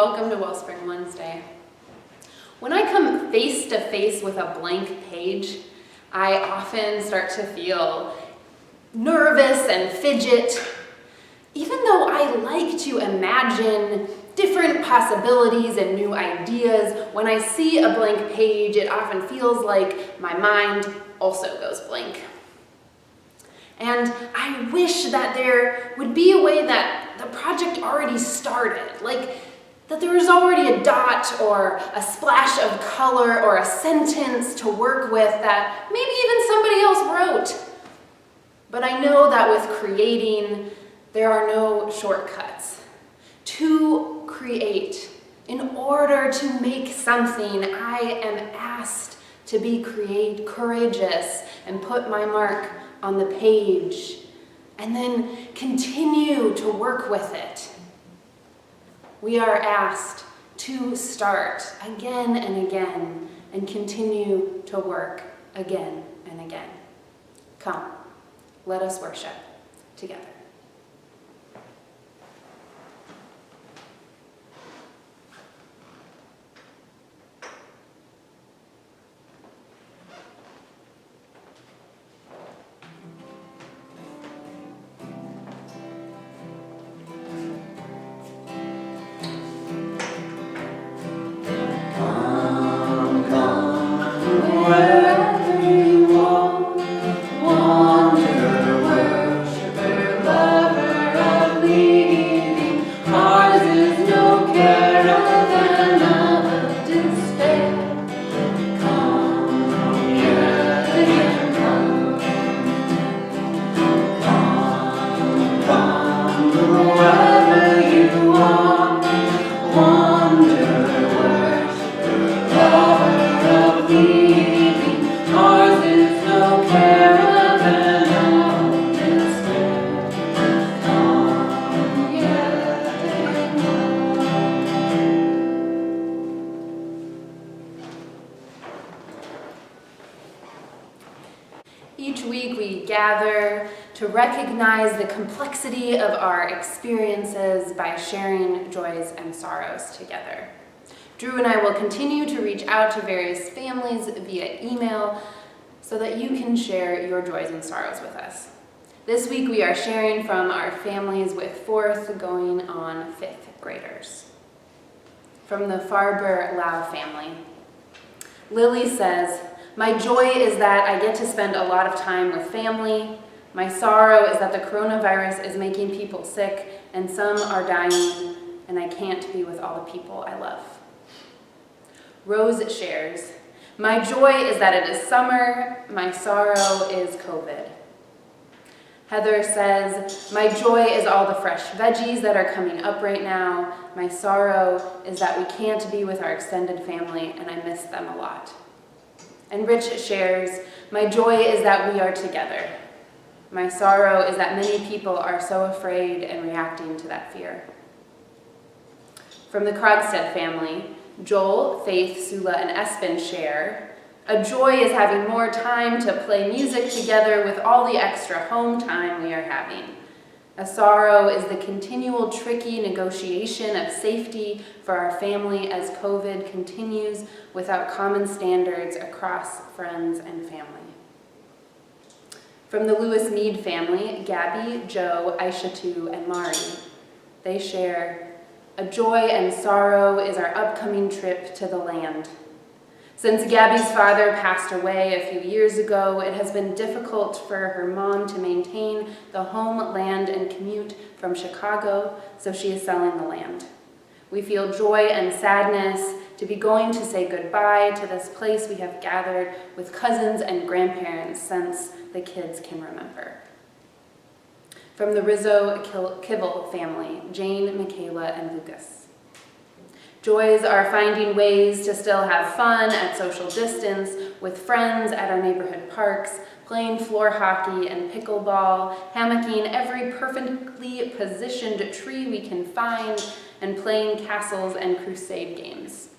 welcome to Wellspring Wednesday. When I come face to face with a blank page, I often start to feel nervous and fidget, even though I like to imagine different possibilities and new ideas. When I see a blank page, it often feels like my mind also goes blank. And I wish that there would be a way that the project already started, like that there was already a dot or a splash of color or a sentence to work with that maybe even somebody else wrote. But I know that with creating, there are no shortcuts. To create, in order to make something, I am asked to be courageous and put my mark on the page, and then continue to work with it. We are asked to start again and again and continue to work again and again. Come, let us worship together. Each week we gather to recognize the complexity of our experiences by sharing joys and sorrows together. Drew and I will continue to reach out to various families via email so that you can share your joys and sorrows with us. This week we are sharing from our families with 4th going on 5th graders. From the Farber Lau family, Lily says, "My joy is that I get to spend a lot of time with family. My sorrow is that the coronavirus is making people sick and some are dying and I can't be with all the people I love." Rose shares, "My joy is that it is summer. My sorrow is COVID." Heather says, "My joy is all the fresh veggies that are coming up right now. My sorrow is that we can't be with our extended family and I miss them a lot." And Rich shares, "My joy is that we are together. My sorrow is that many people are so afraid and reacting to that fear." From the Krogstad family, Joel, Faith, Sula, and Espen share, "A joy is having more time to play music together with all the extra home time we are having. A sorrow is the continual tricky negotiation of safety for our family as COVID continues without common standards across friends and family." From the Lewis Mead family, Gabby, Joe, Aishatu, and Mari, they share, "A joy and sorrow is our upcoming trip to the land. Since Gabby's father passed away a few years ago, it has been difficult for her mom to maintain the home, land, and commute from Chicago, so she is selling the land. We feel joy and sadness to be going to say goodbye to this place we have gathered with cousins and grandparents since the kids can remember." From the Rizzo Kivel family, Jane, Michaela, and Lucas. "Joys are finding ways to still have fun at social distance with friends at our neighborhood parks, playing floor hockey and pickleball, hammocking every perfectly positioned tree we can find, and playing castles and crusade games.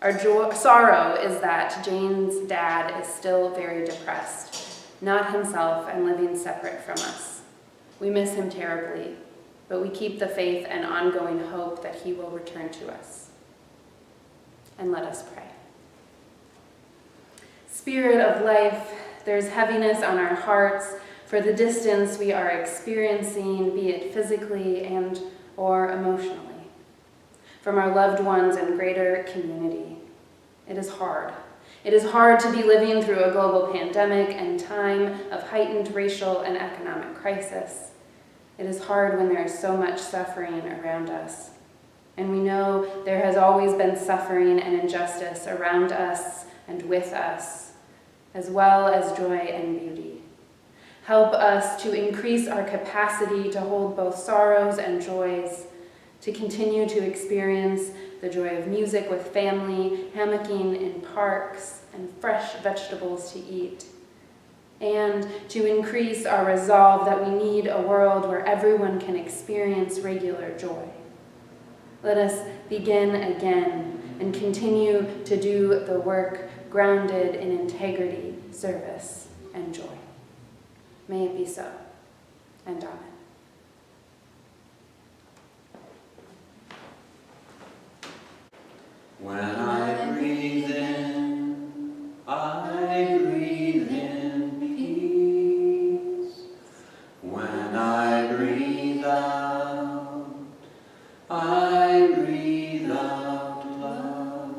Our sorrow is that Jane's dad is still very depressed, not himself and living separate from us. We miss him terribly. but we keep the faith and ongoing hope that he will return to us. And let us pray. Spirit of life, there's heaviness on our hearts for the distance we are experiencing, be it physically and or emotionally, from our loved ones and greater community. It is hard. It is hard to be living through a global pandemic and time of heightened racial and economic crisis. It is hard when there is so much suffering around us. And we know there has always been suffering and injustice around us and with us, as well as joy and beauty. Help us to increase our capacity to hold both sorrows and joys, to continue to experience the joy of music with family, hammocking in parks, and fresh vegetables to eat, and to increase our resolve that we need a world where everyone can experience regular joy. Let us begin again and continue to do the work grounded in integrity, service, and joy. May it be so, and amen. When I breathe in, I breathe in peace. When I breathe out, I breathe out love.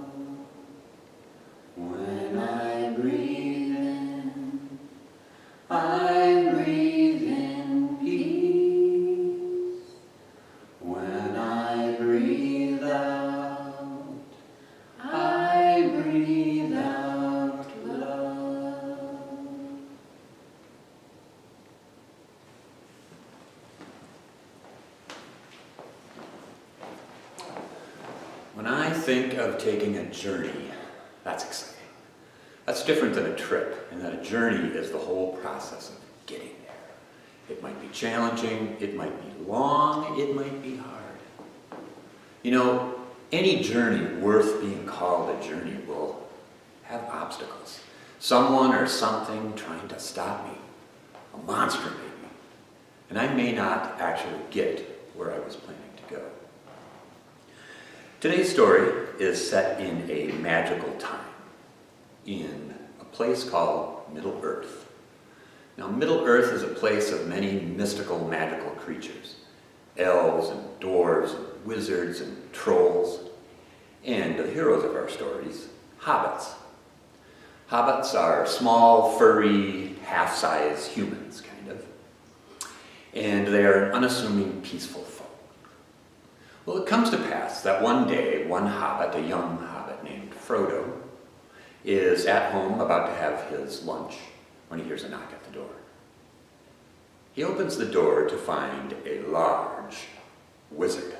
When I breathe in, I breathe in peace. When I breathe out, I breathe out love. When I think of taking a journey, that's exciting. That's different than a trip, in that a journey is the whole process of getting there. It might be challenging, it might be long, it might be hard. You know, any journey worth being called a journey will have obstacles. Someone or something trying to stop me. A monster maybe. And I may not actually get where I was planning to go. Today's story is set in a magical time, in a place called Middle Earth. Now, Middle Earth is a place of many mystical, magical creatures. Elves and dwarves and wizards and trolls. And the heroes of our stories, hobbits. Hobbits are small, furry, half-size humans, kind of. And they are an unassuming, peaceful folk. Well, it comes to pass that one day, one hobbit, a young hobbit named Frodo, is at home about to have his lunch when he hears a knock at the door. He opens the door to find a large wizard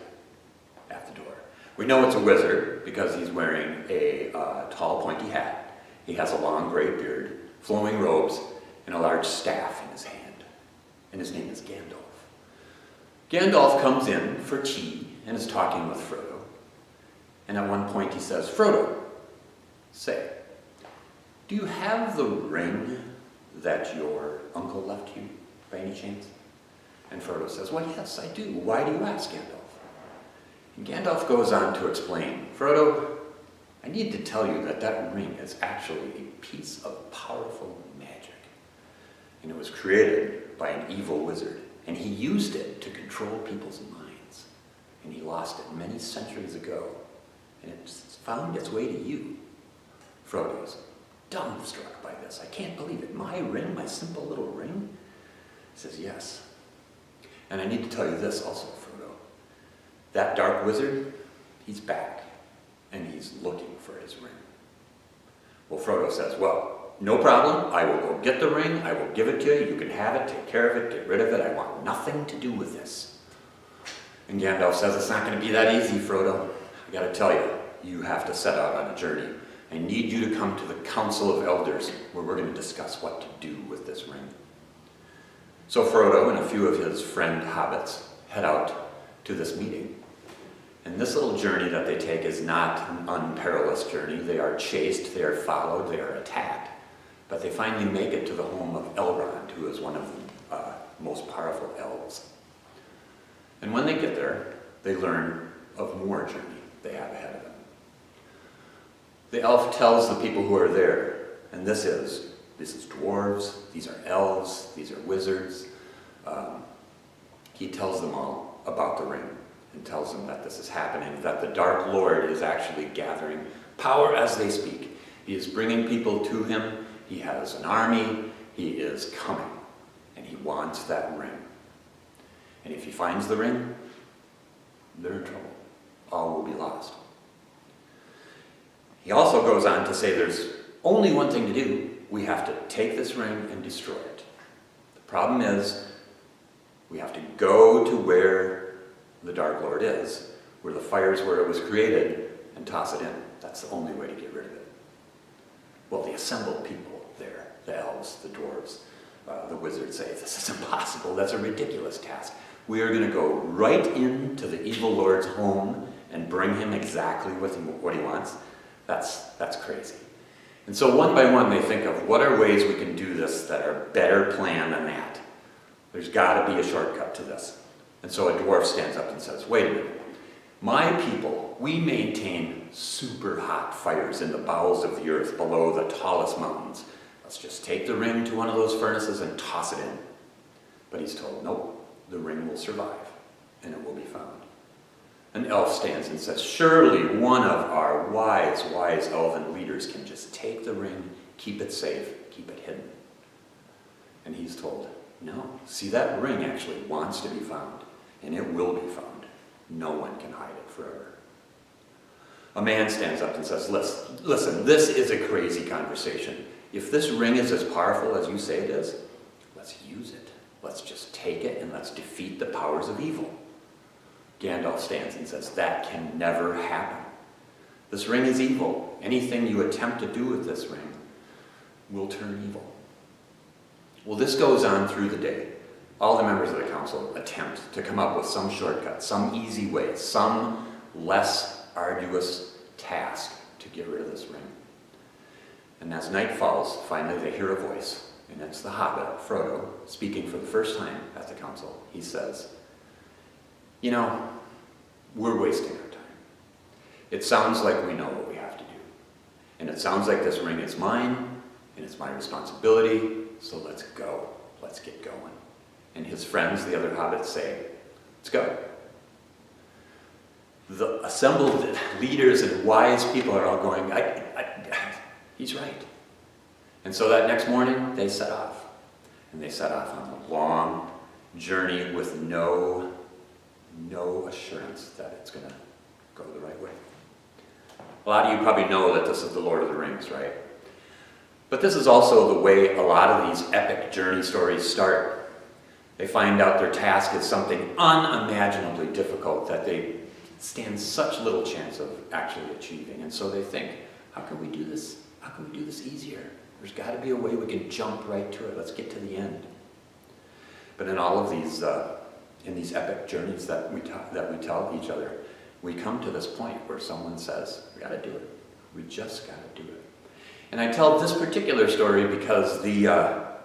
at the door. We know it's a wizard because he's wearing a tall, pointy hat. He has a long gray beard, flowing robes, and a large staff in his hand. And his name is Gandalf. Gandalf comes in for tea and is talking with Frodo. And at one point he says, "Frodo, say, do you have the ring that your uncle left you by any chance?" And Frodo says, "Well, yes, I do. Why do you ask, Gandalf?" And Gandalf goes on to explain, "Frodo, I need to tell you that that ring is actually a piece of powerful magic. And it was created by an evil wizard, and he used it to control people's minds. And he lost it many centuries ago, and it's found its way to you." Frodo's dumbstruck by this. "I can't believe it. My ring, my simple little ring?" He says, "Yes. And I need to tell you this also, Frodo. That dark wizard, he's back, and he's looking for his ring." Well, Frodo says, "Well, no problem. I will go get the ring. I will give it to you. You can have it, take care of it, get rid of it. I want nothing to do with this." And Gandalf says, "It's not going to be that easy, Frodo. I got to tell you, you have to set out on a journey. I need you to come to the Council of Elders, where we're going to discuss what to do with this ring." So Frodo and a few of his friend hobbits head out to this meeting. And this little journey that they take is not an unperilous journey. They are chased, they are followed, they are attacked. But they finally make it to the home of Elrond, who is one of the most powerful elves. And when they get there, they learn of more journey they have ahead of them. The elf tells the people who are there, and this is dwarves, these are elves, these are wizards. He tells them all about the ring and tells them that this is happening, that the Dark Lord is actually gathering power as they speak. He is bringing people to him. He has an army. He is coming, and he wants that ring. And if he finds the ring, they're in trouble. All will be lost. He also goes on to say there's only one thing to do. We have to take this ring and destroy it. The problem is, we have to go to where the Dark Lord is, where the fire's where it was created, and toss it in. That's the only way to get rid of it. Well, the assembled people there, the elves, the dwarves, the wizards say, this is impossible. That's a ridiculous task. We are going to go right into the evil Lord's home and bring him exactly what he wants. That's crazy. And so one by one they think of what are ways we can do this that are better planned than that. There's got to be a shortcut to this. And so a dwarf stands up and says, wait a minute. My people, we maintain super hot fires in the bowels of the earth below the tallest mountains. Let's just take the ring to one of those furnaces and toss it in. But he's told, nope, the ring will survive and it will be found. An elf stands and says, surely one of our wise elven leaders can just take the ring, keep it safe, keep it hidden. And he's told, no, see, that ring actually wants to be found, and it will be found. No one can hide it forever. A man stands up and says, listen, this is a crazy conversation. If this ring is as powerful as you say it is, let's use it. Let's just take it and let's defeat the powers of evil. Gandalf stands and says, that can never happen. This ring is evil. Anything you attempt to do with this ring will turn evil. Well, this goes on through the day. All the members of the council attempt to come up with some shortcut, some easy way, some less arduous task to get rid of this ring. And as night falls, finally they hear a voice, and it's the hobbit, Frodo, speaking for the first time at the council. He says, you know, we're wasting our time. It sounds like we know what we have to do. And it sounds like this ring is mine, and it's my responsibility, so let's go. Let's get going. And his friends, the other hobbits, say, let's go. The assembled leaders and wise people are all going, he's right. And so that next morning, they set off. And they set off on a long journey with no assurance that it's going to go the right way. A lot of you probably know that this is the Lord of the Rings, right? But this is also the way a lot of these epic journey stories start. They find out their task is something unimaginably difficult that they stand such little chance of actually achieving. And so they think, how can we do this? How can we do this easier? There's got to be a way we can jump right to it. Let's get to the end. But in all of these, in these epic journeys that we tell each other, we come to this point where someone says, we got to do it. We just got to do it. And I tell this particular story because the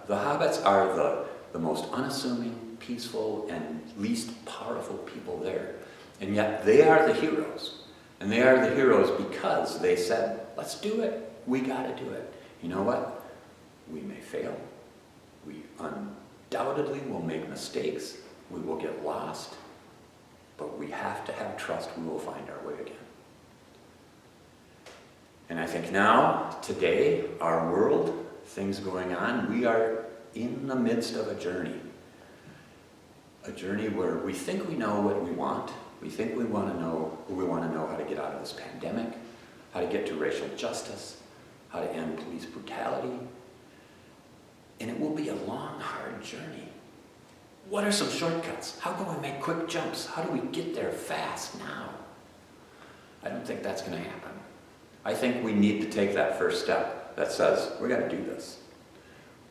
hobbits are the most unassuming, peaceful, and least powerful people there. And yet they are the heroes. And they are the heroes because they said, let's do it. We got to do it. You know what? We may fail. We undoubtedly will make mistakes. We will get lost. But we have to have trust we will find our way again. And I think now, today, our world, things going on, we are in the midst of a journey. A journey where we think we know what we want. We think we want to know how to get out of this pandemic, how to get to racial justice, how to end police brutality. And it will be a long, hard journey. What are some shortcuts? How can we make quick jumps? How do we get there fast now? I don't think that's going to happen. I think we need to take that first step that says, we're going to do this.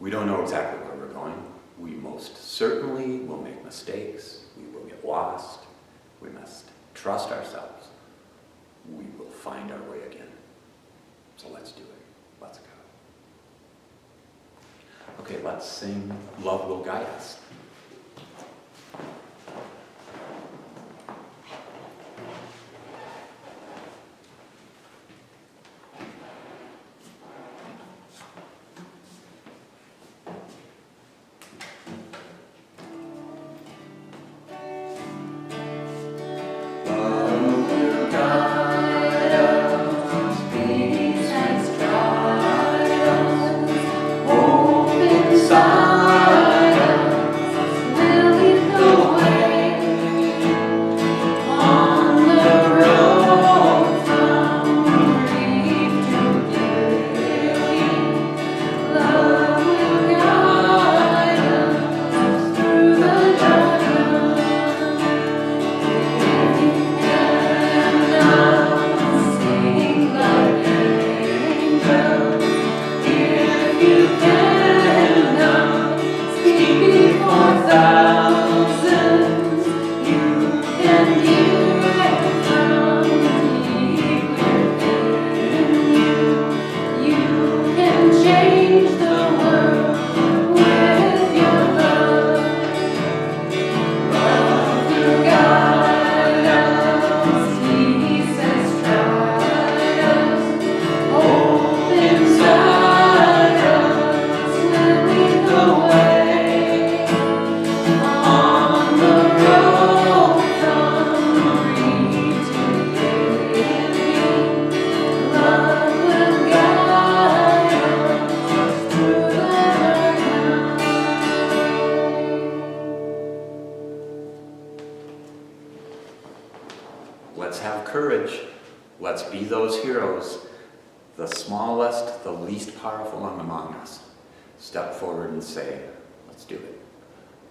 We don't know exactly where we're going. We most certainly will make mistakes. We will get lost. We must trust ourselves. We will find our way again. So let's do it. Let's go. Okay, let's sing Love Will Guide Us. courage. Let's be those heroes, the smallest, the least powerful among us. Step forward and say, let's do it.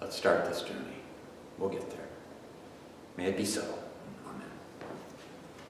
Let's start this journey. We'll get there. May it be so.